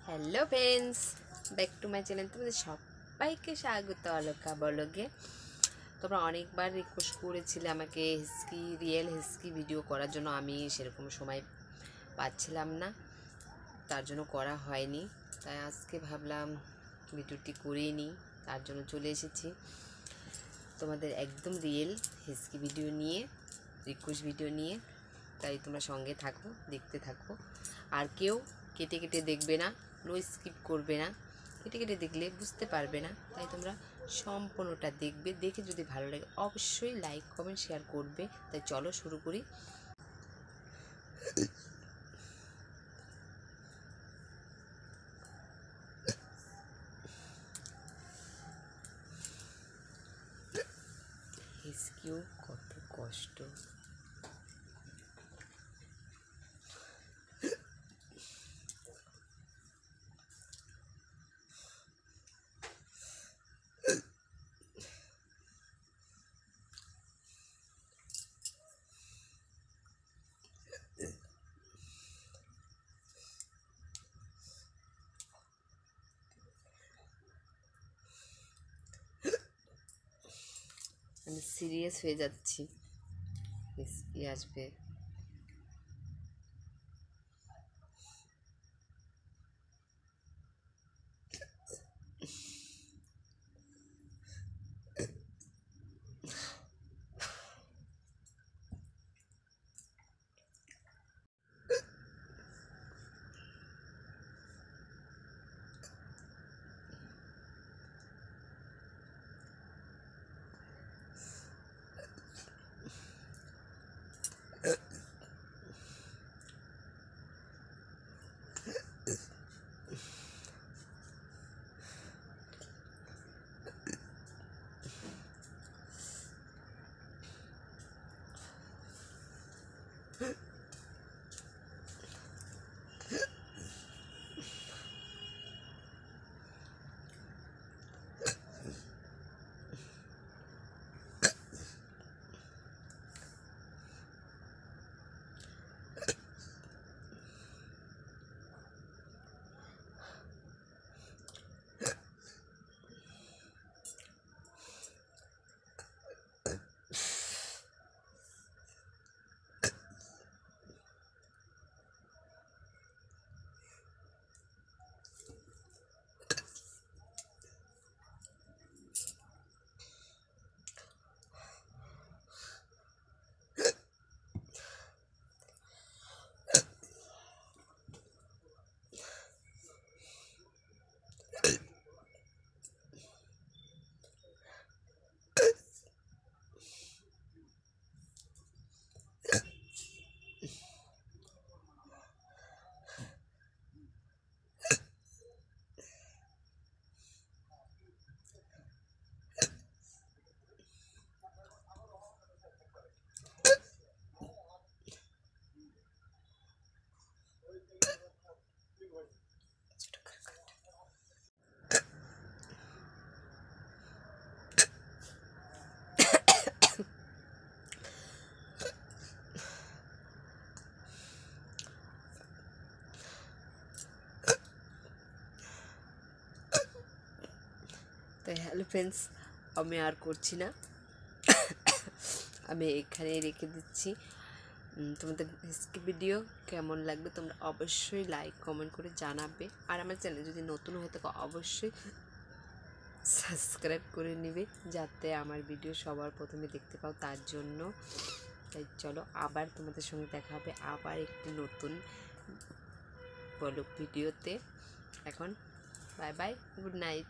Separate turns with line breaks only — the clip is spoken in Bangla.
Hello friends, back to my channel. তোমাদের সবাইকে স্বাগত অলকা ব্লগে। তোমরা অনেকবার রিকোয়েস্ট করেছিলে আমাকে রিয়েল হিস্কি ভিডিও করার জন্য। আমি সেরকম সময় পাচ্ছিলাম না, তার জন্য করা হয়নি। তাই আজকে ভাবলাম ভিডিওটি করেই নিই, তার জন্য চলে এসেছি তোমাদের একদম রিয়েল হিস্কি ভিডিও নিয়ে, রিকোয়েস্ট ভিডিও নিয়ে। তাই তোমরা সঙ্গে থাকো, দেখতে থাকো। আর কেউ কেটে কেটে দেখবে না, নো স্কিপ করবে না। কেটে কেটে দেখলে বুঝতে পারবে না, তাই তোমরা সম্পূর্ণটা দেখবে। দেখে যদি ভালো লাগে অবশ্যই লাইক কমেন্ট শেয়ার করবে। তাই চলো শুরু করি। হিসকিও কত কষ্ট। আমি সিরিয়াস হয়ে যাচ্ছি, হিসকি আসবে। তাই হ্যালো ফ্রেন্ডস, আমি আর করছি না, আমি এখানেই রেখে দিচ্ছি। তোমাদের হিস্কি ভিডিও কেমন লাগবে তোমরা অবশ্যই লাইক কমেন্ট করে জানাবে। আর আমার চ্যানেল যদি নতুন হয়ে থাকে অবশ্যই সাবস্ক্রাইব করে নেবে, যাতে আমার ভিডিও সবার প্রথমে দেখতে পাও, তার জন্য। তাই চলো, আবার তোমাদের সঙ্গে দেখা হবে আবার একটি নতুন ব্লগ ভিডিওতে। এখন বাই বাই, গুড নাইট।